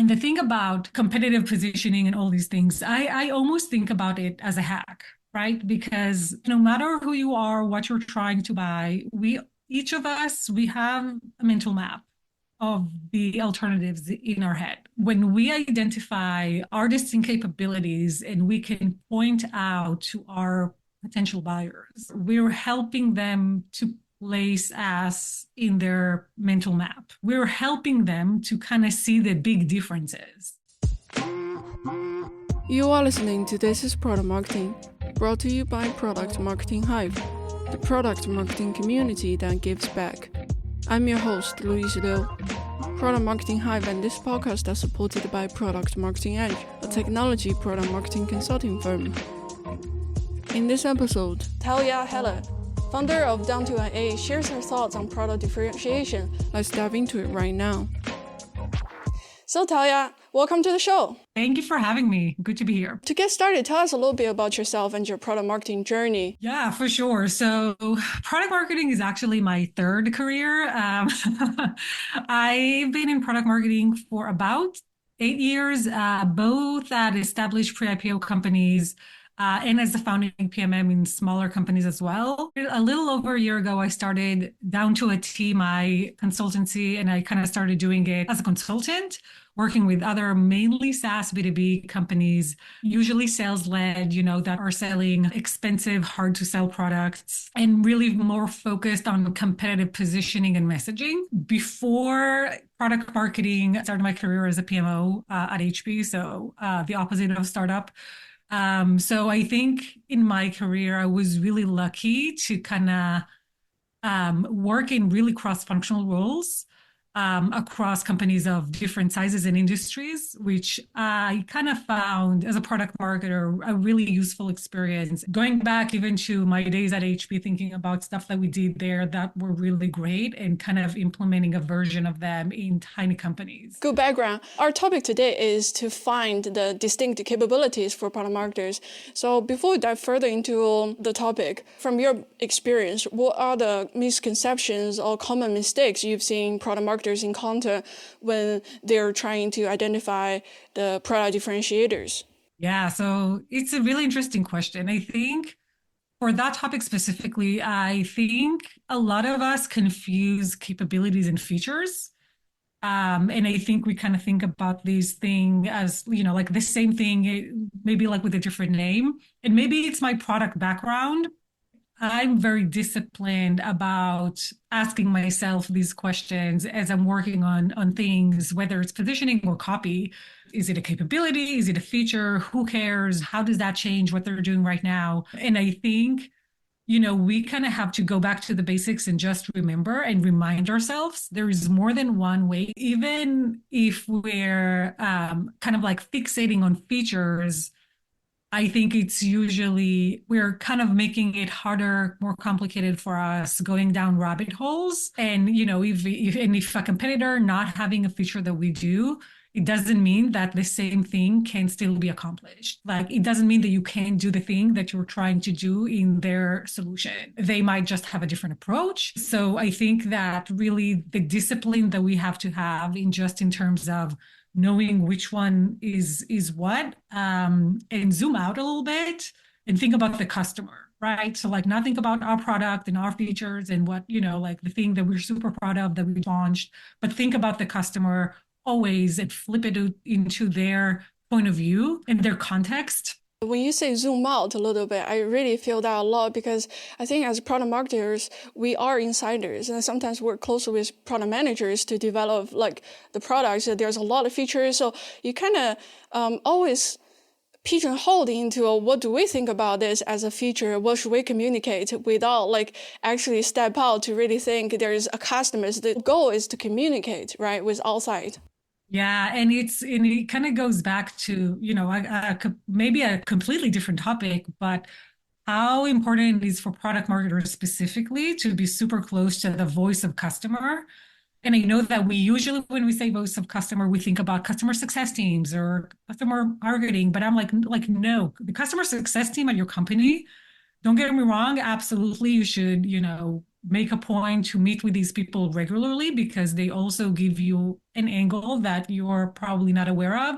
And the thing about competitive positioning and all these things, I almost think about it as a hack, right? Because no matter who you are, what you're trying to buy, each of us, we have a mental map of the alternatives in our head. When we identify our distinct capabilities and we can point out to our potential buyers, we're helping them to place us in their mental map. We're helping them to kind of see the big differences. You are listening to This is Product Marketing, brought to you by Product Marketing Hive, the product marketing community that gives back. I'm your host, Louise Liu. Product Marketing Hive and this podcast are supported by Product Marketing Edge, a technology product marketing consulting firm. In this episode, Talya Heller, founder of Down to an A, shares her thoughts on product differentiation. Let's dive into it right now. So Talya, welcome to the show. Thank you for having me. Good to be here. To get started, tell us a little bit about yourself and your product marketing journey. Yeah, for sure. So product marketing is actually my third career. I've been in product marketing for about 8 years, both at established pre-IPO companies and as a founding PMM in smaller companies as well. A little over a year ago, I started Down to a T, my consultancy, and I kind of started doing it as a consultant, working with other mainly SaaS B2B companies, usually sales-led, that are selling expensive, hard-to-sell products, and really more focused on competitive positioning and messaging. Before product marketing, I started my career as a PMO at HP, so the opposite of startup. So I think in my career, I was really lucky to kind of work in really cross-functional roles across companies of different sizes and industries, which I kind of found as a product marketer a really useful experience. Going back even to my days at HP, thinking about stuff that we did there that were really great and kind of implementing a version of them in tiny companies. Good background. Our topic today is to find the distinct capabilities for product marketers. So before we dive further into the topic, from your experience, what are the misconceptions or common mistakes you've seen product marketers encounter when they're trying to identify the product differentiators? Yeah, so it's a really interesting question. I think for that topic specifically, I think a lot of us confuse capabilities and features. And I think we kind of think about these things as, like the same thing, maybe like with a different name. And maybe it's my product background. I'm very disciplined about asking myself these questions as I'm working on things, whether it's positioning or copy. Is it a capability? Is it a feature? Who cares? How does that change what they're doing right now? And I think, we kind of have to go back to the basics and just remember and remind ourselves there is more than one way. Even if we're kind of like fixating on features, I think it's usually we're kind of making it harder, more complicated for us, going down rabbit holes. And if a competitor not having a feature that we do, it doesn't mean that the same thing can still be accomplished. Like it doesn't mean that you can't do the thing that you're trying to do in their solution. They might just have a different approach. So I think that really the discipline that we have to have in terms of knowing which one is what, and zoom out a little bit and think about the customer, right? So like not think about our product and our features and what, like the thing that we're super proud of that we launched, but think about the customer always and flip it into their point of view and their context. When you say zoom out a little bit, I really feel that a lot because I think as product marketers, we are insiders and sometimes work closely with product managers to develop like the products. There's a lot of features. So you kind of always pigeonholed into what do we think about this as a feature? What should we communicate without like actually step out to really think there's a customer. The goal is to communicate, right, with outside. Yeah, and it kind of goes back to, maybe a completely different topic, but how important it is for product marketers specifically to be super close to the voice of customer. And I know that we usually, when we say voice of customer, we think about customer success teams or customer marketing, but I'm like, no, the customer success team at your company, don't get me wrong, absolutely, you should, make a point to meet with these people regularly because they also give you an angle that you're probably not aware of.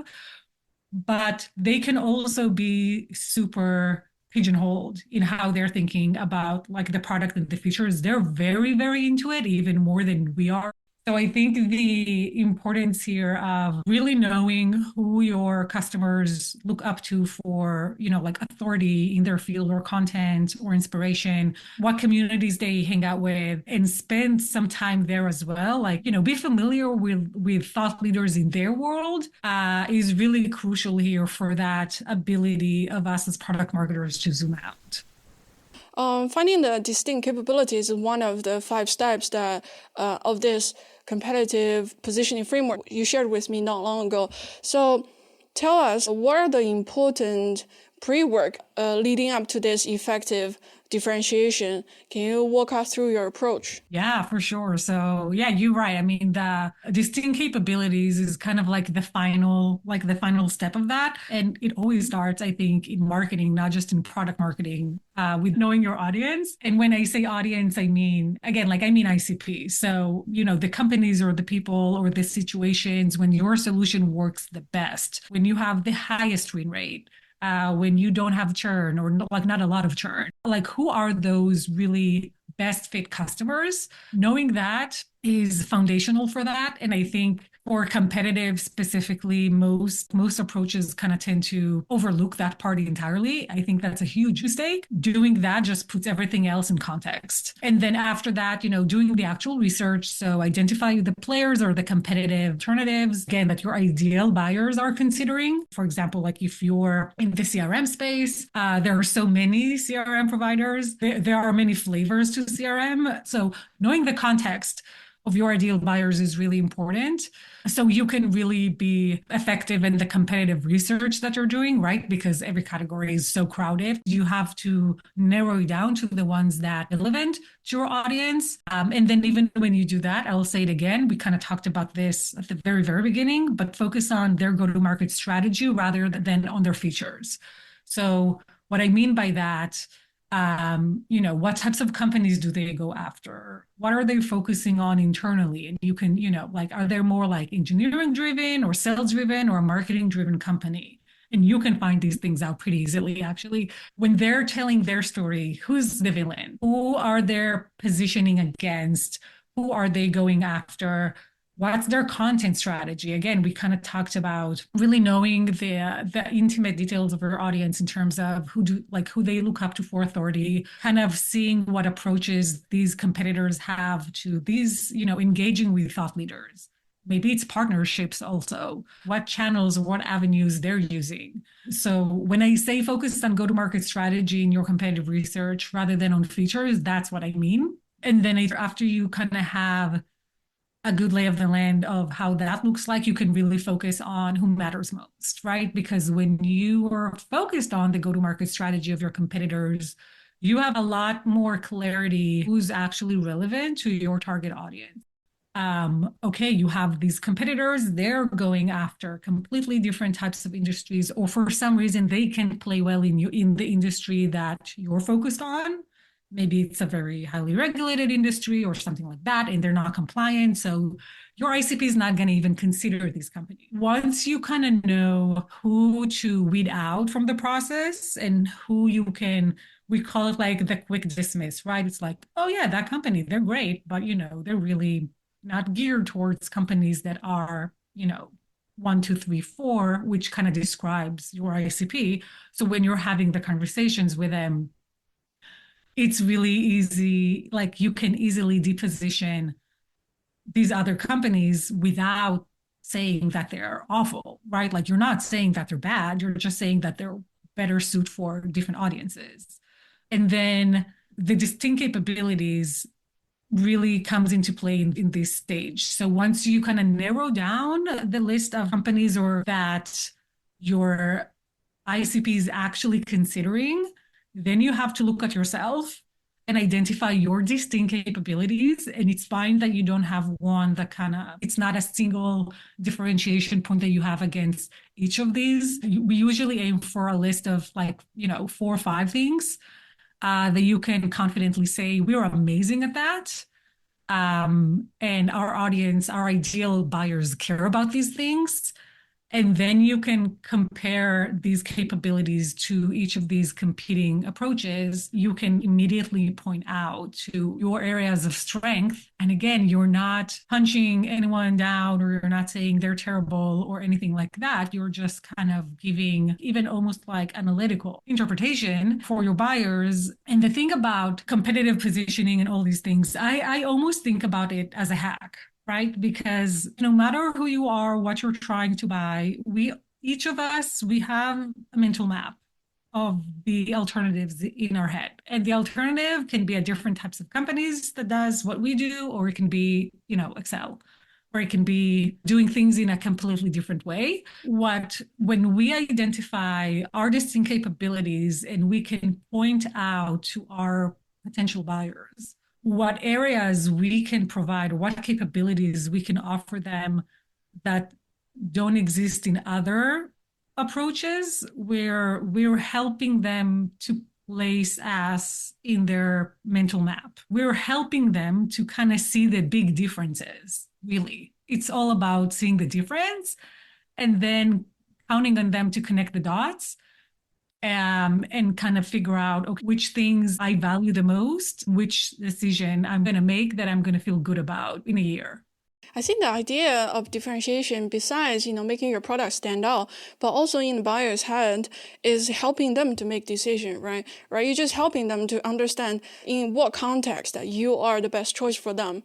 But they can also be super pigeonholed in how they're thinking about like the product and the features. They're very, very into it, even more than we are. So I think the importance here of really knowing who your customers look up to for, like authority in their field or content or inspiration, what communities they hang out with, and spend some time there as well. Like, be familiar with thought leaders in their world is really crucial here for that ability of us as product marketers to zoom out. Finding the distinct capabilities is one of the 5 steps that of this competitive positioning framework you shared with me not long ago. So tell us, what are the important pre-work leading up to this effective differentiation? Can you walk us through your approach? Yeah, for sure. So yeah, you're right. I mean, the distinct capabilities is kind of like the final step of that. And it always starts, I think, in marketing, not just in product marketing, with knowing your audience. And when I say audience, I mean, again, I mean ICP. So, the companies or the people or the situations when your solution works the best, when you have the highest win rate, when you don't have churn or not a lot of churn. Like, who are those really best fit customers? Knowing that is foundational for that. And I think for competitive specifically, most approaches kind of tend to overlook that part entirely. I think that's a huge mistake. Doing that just puts everything else in context. And then after that, doing the actual research. So identify the players or the competitive alternatives, again, that your ideal buyers are considering. For example, like if you're in the CRM space, there are so many CRM providers. There are many flavors to CRM. So knowing the context of your ideal buyers is really important. So you can really be effective in the competitive research that you're doing, right? Because every category is so crowded. You have to narrow it down to the ones that are relevant to your audience. And then even when you do that, I'll say it again, we kind of talked about this at the very, very beginning, but focus on their go-to-market strategy rather than on their features. So what I mean by that, what types of companies do they go after? What are they focusing on internally? And you can, are they more like engineering driven or sales driven or a marketing driven company? And you can find these things out pretty easily, actually. When they're telling their story, who's the villain? Who are they positioning against? Who are they going after? What's their content strategy? Again, we kind of talked about really knowing the intimate details of your audience in terms of who they look up to for authority, kind of seeing what approaches these competitors have to these, engaging with thought leaders. Maybe it's partnerships also, what channels or what avenues they're using. So when I say focus on go-to-market strategy in your competitive research rather than on features, that's what I mean. And then after you kind of have a good lay of the land of how that looks like, you can really focus on who matters most, right? Because when you are focused on the go-to-market strategy of your competitors, you have a lot more clarity who's actually relevant to your target audience. Okay, you have these competitors, they're going after completely different types of industries, or for some reason they can play well in the industry that you're focused on. Maybe it's a very highly regulated industry or something like that, and they're not compliant. So your ICP is not going to even consider these companies. Once you kind of know who to weed out from the process and who you can, we call it like the quick dismiss, right? It's like, oh yeah, that company, they're great, but they're really not geared towards companies that are, 1, 2, 3, 4, which kind of describes your ICP. So when you're having the conversations with them, it's really easy, like you can easily deposition these other companies without saying that they're awful, right? Like you're not saying that they're bad, you're just saying that they're better suited for different audiences. And then the distinct capabilities really comes into play in this stage. So once you kind of narrow down the list of companies or that your ICP is actually considering, then you have to look at yourself and identify your distinct capabilities. And it's fine that you don't have one that it's not a single differentiation point that you have against each of these. We usually aim for a list of 4 or 5 things. that you can confidently say, we're amazing at that. And our audience, our ideal buyers care about these things. And then you can compare these capabilities to each of these competing approaches. You can immediately point out to your areas of strength. And again, you're not punching anyone down or you're not saying they're terrible or anything like that. You're just kind of giving even almost like analytical interpretation for your buyers. And the thing about competitive positioning and all these things, I almost think about it as a hack, right? Because no matter who you are, what you're trying to buy, each of us, we have a mental map of the alternatives in our head. And the alternative can be at different types of companies that does what we do, or it can be, Excel, or it can be doing things in a completely different way. When we identify our distinct capabilities and we can point out to our potential buyers what areas we can provide, what capabilities we can offer them that don't exist in other approaches, where we're helping them to place us in their mental map. We're helping them to kind of see the big differences, really. It's all about seeing the difference and then counting on them to connect the dots and kind of figure out, okay, which things I value the most, which decision I'm going to make that I'm going to feel good about in a year. I think the idea of differentiation, besides making your product stand out, but also in the buyer's head, is helping them to make decision, right? Right? You're just helping them to understand in what context that you are the best choice for them.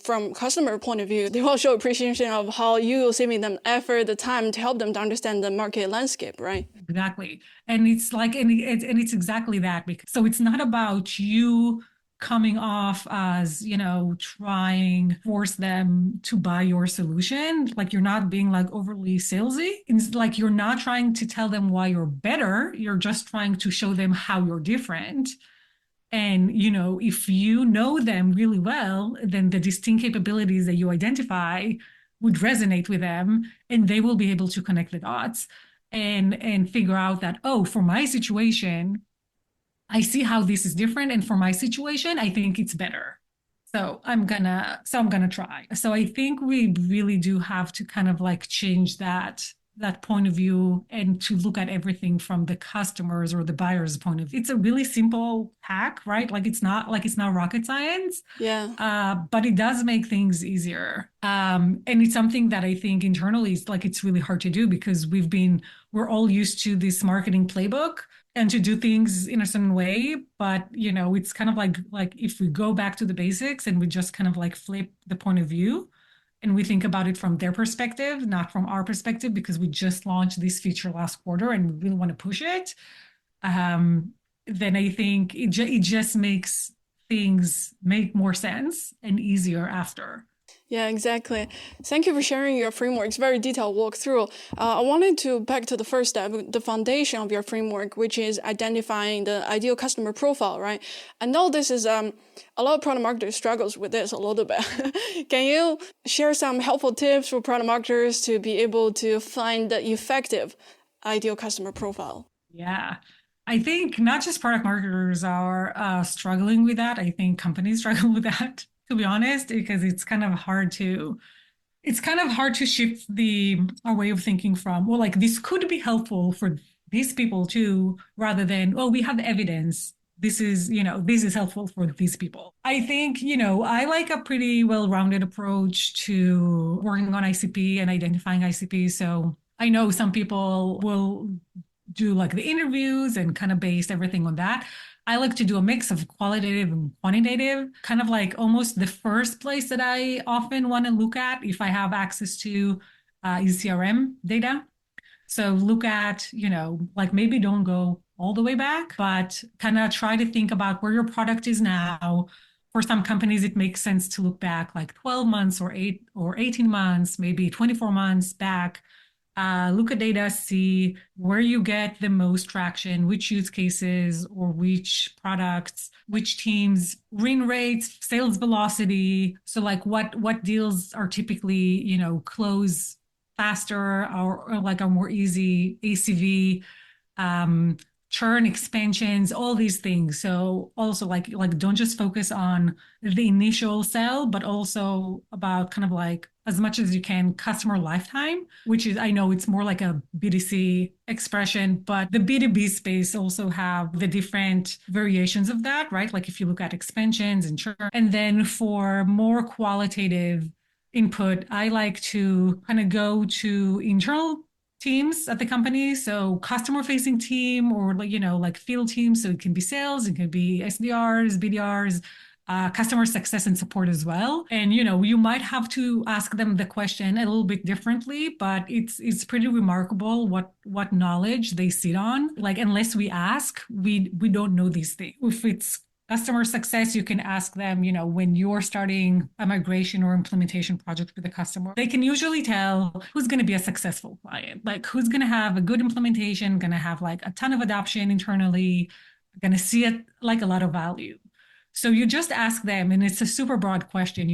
From customer point of view, they will show appreciation of how you saving them effort, the time to help them to understand the market landscape, right? Exactly, and it's exactly that. So it's not about you coming off as, trying force them to buy your solution. Like you're not being like overly salesy. It's like you're not trying to tell them why you're better. You're just trying to show them how you're different. And, if you know them really well, then the distinct capabilities that you identify would resonate with them and they will be able to connect the dots and figure out that, oh, for my situation, I see how this is different, and for my situation, I think it's better. So I'm gonna try. So I think we really do have to kind of like change that point of view and to look at everything from the customers or the buyer's point of view. It's a really simple hack, right? It's not rocket science. Yeah. But it does make things easier. And it's something that I think internally is like it's really hard to do because we're all used to this marketing playbook and to do things in a certain way. But it's kind of like if we go back to the basics and we just kind of like flip the point of view and we think about it from their perspective, not from our perspective, because we just launched this feature last quarter and we really want to push it. Then I think it just makes things make more sense and easier after. Yeah, exactly. Thank you for sharing your framework. It's very detailed walkthrough. I wanted to back to the first step, the foundation of your framework, which is identifying the ideal customer profile, right? I know this is a lot of product marketers struggles with this a little bit. Can you share some helpful tips for product marketers to be able to find the effective ideal customer profile? Yeah. I think not just product marketers are struggling with that. I think companies struggle with that, to be honest, because it's kind of hard to shift our way of thinking from, well, like this could be helpful for these people too, rather than, oh, we have evidence. This is helpful for these people. I think, I like a pretty well-rounded approach to working on ICP and identifying ICP. So I know some people will do like the interviews and kind of base everything on that. I like to do a mix of qualitative and quantitative, kind of like almost the first place that I often want to look at if I have access to is CRM data. So look at, like maybe don't go all the way back, but kind of try to think about where your product is now. For some companies, it makes sense to look back like 12 months or 18 months, maybe 24 months back. Look at data, see where you get the most traction, which use cases or which products, which teams, win rates, sales velocity. So like what deals are typically, close faster or like are more easy ACV. churn, expansions, all these things. So also like don't just focus on the initial sell, but also about kind of like as much as you can customer lifetime, which is I know it's more like a B2C expression, but the B2B space also have the different variations of that, right? Like if you look at expansions and churn, and then for more qualitative input, I like to kind of go to internal teams at the company. So customer facing team or like, like field teams. So it can be sales, it can be SDRs, BDRs, customer success and support as well. And, you might have to ask them the question a little bit differently, but it's pretty remarkable what knowledge they sit on. Like, unless we ask, we don't know these things. If it's customer success, you can ask them, when you're starting a migration or implementation project with a customer, they can usually tell who's going to be a successful client, like who's going to have a good implementation, going to have like a ton of adoption internally, going to see it like a lot of value. So you just ask them, and it's a super broad question,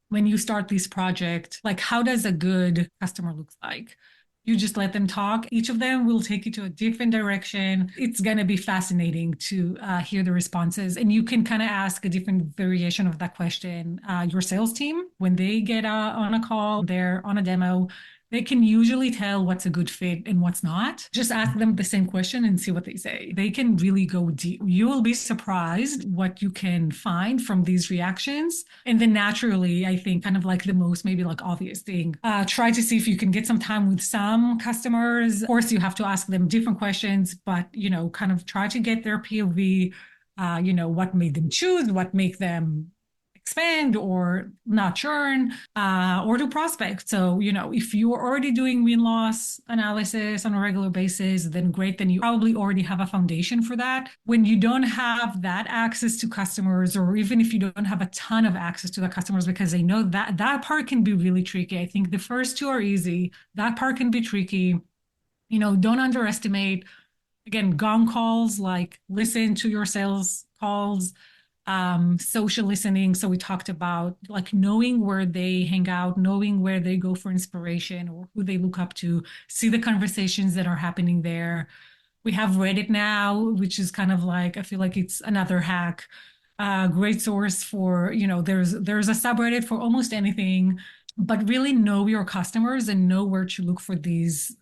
when you start this project, like how does a good customer look like? You just let them talk. Each of them will take you to a different direction. It's going to be fascinating to hear the responses. And you can kind of ask a different variation of that question. Your sales team, when they get on a call, they're on a demo, they can usually tell what's a good fit and what's not. Just ask them the same question and see what they say. They can really go deep. You will be surprised what you can find from these reactions. And then naturally, I think kind of like the most maybe like obvious thing, try to see if you can get some time with some customers. Of course, you have to ask them different questions, but, kind of try to get their POV, what made them choose, what make them expand or not churn, or to prospect. So, if you're already doing win-loss analysis on a regular basis, then great, then you probably already have a foundation for that. When you don't have that access to customers, or even if you don't have a ton of access to the customers, because I know that part can be really tricky. I think the first two are easy. That part can be tricky. Don't underestimate, again, gong calls, like listen to your sales calls, social listening. So we talked about like knowing where they hang out, knowing where they go for inspiration or who they look up to, see the conversations that are happening there. We have Reddit now, which is kind of like, I feel like it's another hack. Great source for, there's a subreddit for almost anything, but really know your customers and know where to look for these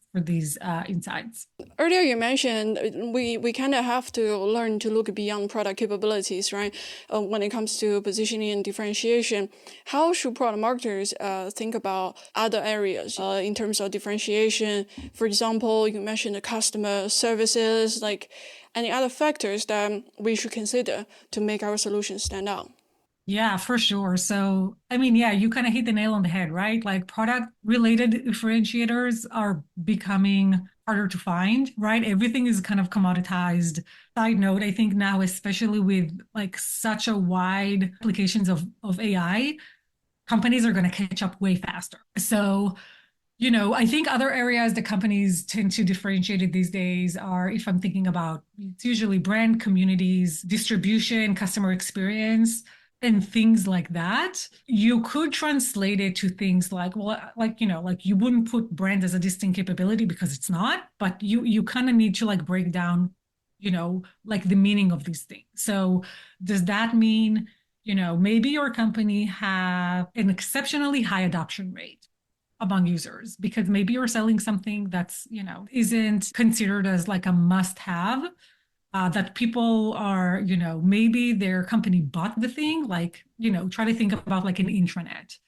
insights. Earlier you mentioned we kind of have to learn to look beyond product capabilities, right? When it comes to positioning and differentiation, how should product marketers think about other areas in terms of differentiation? For example, you mentioned the customer services, like any other factors that we should consider to make our solution stand out? Yeah, for sure. So, I mean, yeah, you kind of hit the nail on the head, right? Like product related differentiators are becoming harder to find, right? Everything is kind of commoditized. Side note, I think now, especially with like such a wide applications of AI, companies are going to catch up way faster. So, I think other areas that companies tend to differentiate it these days are, if I'm thinking about, it's usually brand communities, distribution, customer experience, and things like that. You could translate it to things like, well, like you wouldn't put brand as a distinct capability because it's not, but you kind of need to like break down, like the meaning of these things. So does that mean, maybe your company have an exceptionally high adoption rate among users because maybe you're selling something that's, isn't considered as like a must have, that people are, maybe their company bought the thing, like, try to think about like an intranet,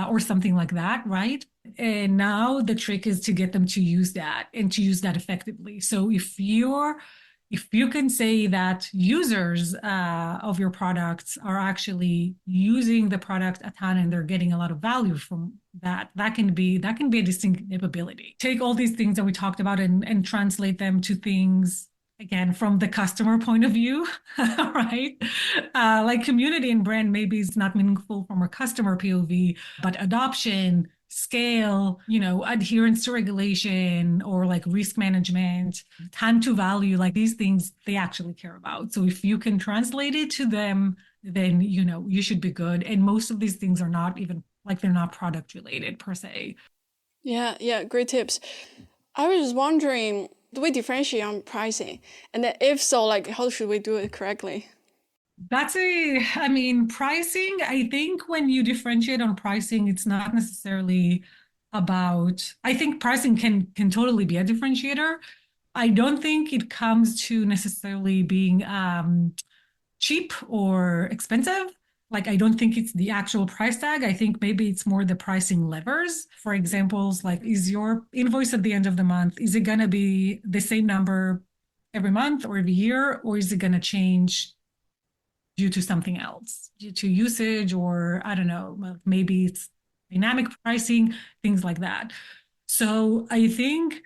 or something like that, right? And now the trick is to get them to use that and to use that effectively. So if you can say that users of your products are actually using the product a ton and they're getting a lot of value from that, that can be a distinct capability. Take all these things that we talked about and translate them to things again from the customer point of view, right? Like community and brand maybe is not meaningful from a customer POV, but adoption, scale, adherence to regulation or like risk management, time to value, like these things they actually care about. So if you can translate it to them, then, you should be good. And most of these things are not even like they're not product related per se. Yeah, great tips. I was just wondering, Do we differentiate on pricing? And then if so, like how should we do it correctly? I mean, pricing, I think when you differentiate on pricing, it's not necessarily about, I think pricing can totally be a differentiator. I don't think it comes to necessarily being cheap or expensive. Like, I don't think it's the actual price tag. I think maybe it's more the pricing levers. For examples, like, is your invoice at the end of the month, is it going to be the same number every month or every year, or is it going to change due to something else, due to usage, or I don't know, maybe it's dynamic pricing, things like that. So I think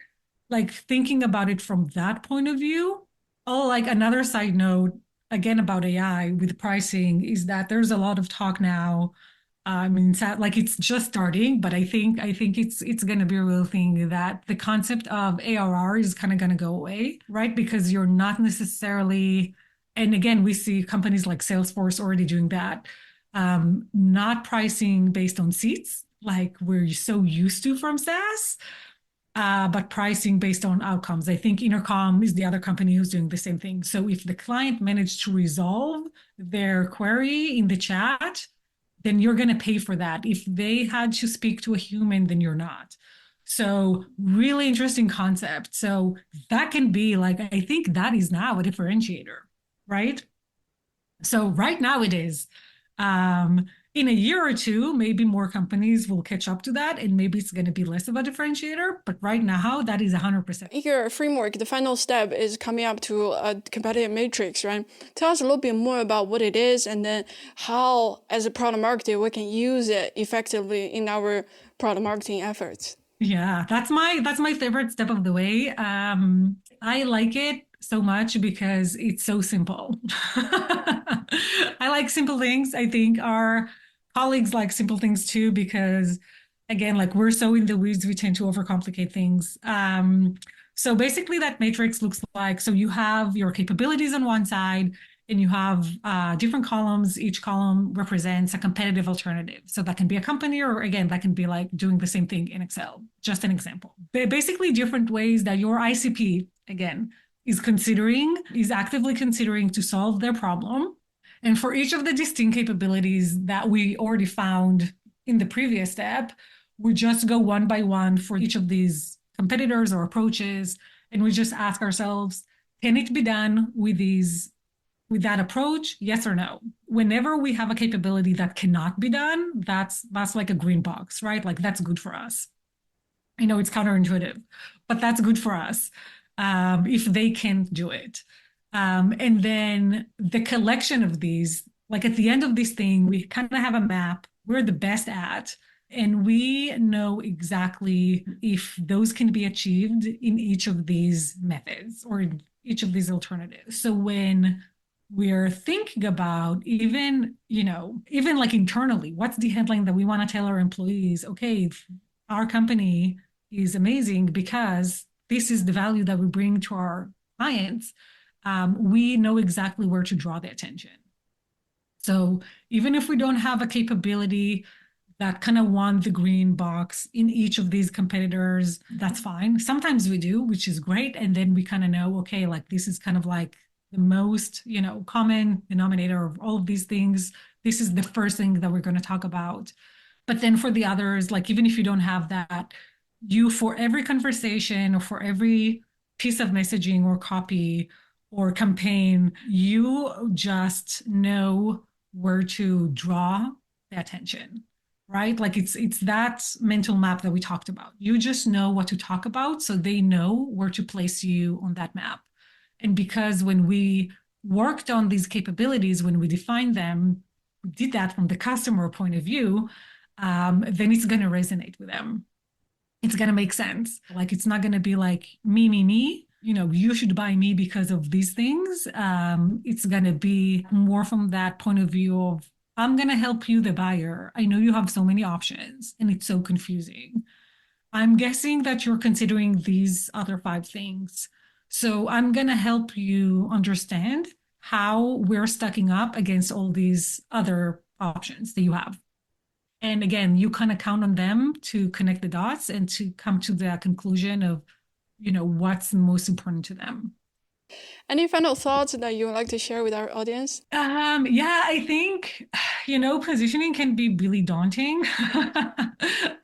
like thinking about it from that point of view. Oh, like another side note, again about AI with pricing is that there's a lot of talk now. I mean, like it's just starting, but I think it's going to be a real thing that the concept of ARR is kind of going to go away, right? Because you're not necessarily, and again, we see companies like Salesforce already doing that, not pricing based on seats, like we're so used to from SaaS, but pricing based on outcomes. I think Intercom is the other company who's doing the same thing. So if the client managed to resolve their query in the chat, then you're going to pay for that. If they had to speak to a human, then you're not. So really interesting concept. So that can be like, I think that is now a differentiator, right? So right now it is. Um, in a year or two, maybe more companies will catch up to that, and maybe it's going to be less of a differentiator. But right now, that is 100%. In your framework, the final step is coming up to a competitive matrix, right? Tell us a little bit more about what it is and then how, as a product marketer, we can use it effectively in our product marketing efforts. Yeah, that's my favorite step of the way. I like it so much because it's so simple. I like simple things. I think our colleagues like simple things too, because again, like we're so in the weeds, we tend to overcomplicate things. So basically that matrix looks like, so you have your capabilities on one side, and you have different columns. Each column represents a competitive alternative. So that can be a company, or again, that can be like doing the same thing in Excel, just an example. Basically, different ways that your ICP, again, is actively considering to solve their problem. And for each of the distinct capabilities that we already found in the previous step, we just go one by one for each of these competitors or approaches, and we just ask ourselves, can it be done with that approach? Yes or no? Whenever we have a capability that cannot be done, that's like a green box, right? Like that's good for us. I know it's counterintuitive, but that's good for us if they can't do it. And then the collection of these, like at the end of this thing, we kind of have a map we're the best at, and we know exactly if those can be achieved in each of these methods or in each of these alternatives. So when we're thinking about even like internally, what's the headline that we want to tell our employees? Okay, our company is amazing because this is the value that we bring to our clients. We know exactly where to draw the attention. So even if we don't have a capability that kind of won the green box in each of these competitors, that's fine. Sometimes we do, which is great. And then we kind of know, okay, like this is kind of like the most, common denominator of all of these things. This is the first thing that we're going to talk about. But then for the others, like even if you don't have that, for every conversation or for every piece of messaging or copy or campaign, you just know where to draw the attention, right? Like it's that mental map that we talked about. You just know what to talk about, so they know where to place you on that map. And because when we worked on these capabilities, when we defined them, we did that from the customer point of view, then it's going to resonate with them. It's going to make sense. Like, it's not going to be like me, me, me. You should buy me because of these things. It's going to be more from that point of view of, I'm going to help you, the buyer. I know you have so many options and it's so confusing. I'm guessing that you're considering these other 5 things. So I'm going to help you understand how we're stacking up against all these other options that you have. And again, you kind of count on them to connect the dots and to come to the conclusion of, what's most important to them. Any final thoughts that you would like to share with our audience? Yeah, I think, positioning can be really daunting.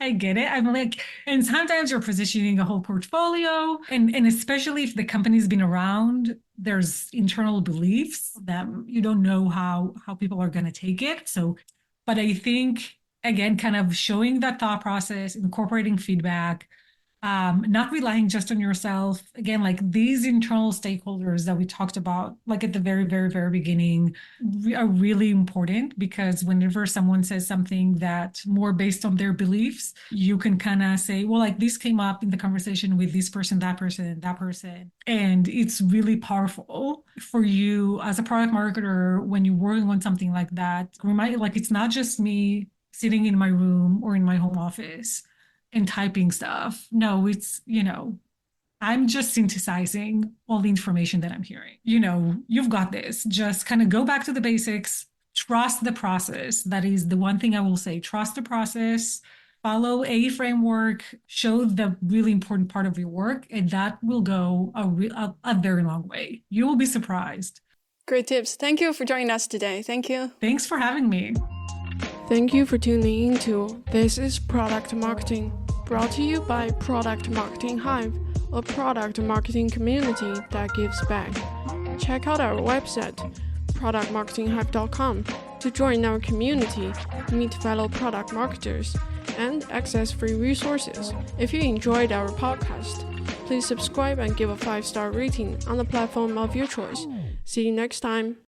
I get it. I'm like, and sometimes you're positioning a whole portfolio, and especially if the company's been around, there's internal beliefs that you don't know how people are going to take it. So, but I think again, kind of showing that thought process, incorporating feedback, not relying just on yourself. Again, like these internal stakeholders that we talked about, like at the very, very, very beginning, are really important because whenever someone says something that more based on their beliefs, you can kind of say, well, like this came up in the conversation with this person, that person, that person. And it's really powerful for you as a product marketer when you're working on something like that. Remind, like, it's not just me sitting in my room or in my home office and typing stuff. No, I'm just synthesizing all the information that I'm hearing. You've got this. Just kind of go back to the basics, trust the process. That is the one thing I will say. Trust the process, follow a framework, show the really important part of your work, and that will go a very long way. You will be surprised. Great tips. Thank you for joining us today. Thank you. Thanks for having me. Thank you for tuning in to This is Product Marketing, brought to you by Product Marketing Hive, a product marketing community that gives back. Check out our website, productmarketinghive.com, to join our community, meet fellow product marketers, and access free resources. If you enjoyed our podcast, please subscribe and give a 5-star rating on the platform of your choice. See you next time.